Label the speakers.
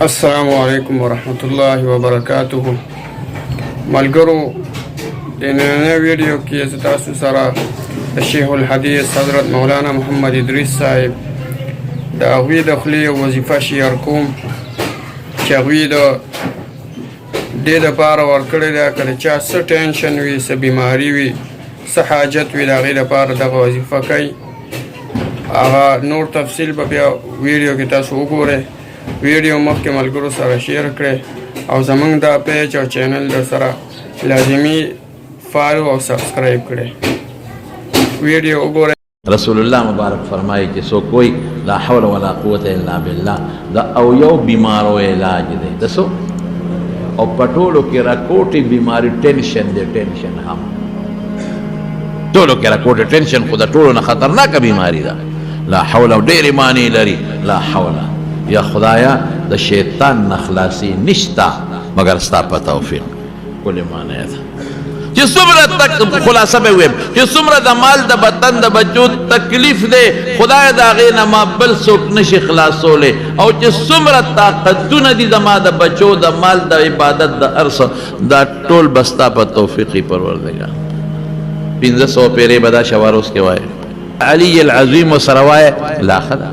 Speaker 1: السلام علیکم ورحمۃ اللہ وبرکاتہ. ملګرو د نننۍ ویډیو کې زه تاسو سره د شیخ الحدیث حضرت مولانا محمد ادریس صاحب د هغوی د خولې وظیفه شیر کوم چې هغوی د دې دپاره ورکړې ده که د چا څه ټینشن وي، څه بیماري وي، څه حاجت وي، د هغې دپاره دغه وظیفه کوي. هغه نور تفصیل به بیا ویډیو کې تاسو وګورئ. ویډیو مخکې ملګرو سره شیر کړئ او زمونږ دا پیج او چینل در سره لازمي فالو او سبسکرایب کړئ. ویډیو وګورئ.
Speaker 2: رسول الله مبارک فرمایي چې سو کوئی لا حول ولا قوت الا بالله دا او یو بیمارو علاج دی دسو او پټولو کې راکوټي بیماری ټینشن دی، ټینشن هم ټولو کې راکوټي ټینشن خو د ټولو نه خطرناکه بیماری ده. لا حول او ډېرې معنی لري. لا حول یا خدایا د شیطان نه خلاصي نشته مګر ستا په توفیق. کلې معنی ده چې څومره خلاصه به ویم چې څومره د مال د بدن د بچو تکلیف دی خدای د هغې نه ما بل څوک نشي خلاصولی، او چې څومره طاقتونه دي زما د بچو د مال د عبادت د هر څه دا ټول به ستا په توفیقي پروردګار. 1500 پیرې به دا شواروس کې وایي، علي العظیم ورسره وایه لا ښه ده.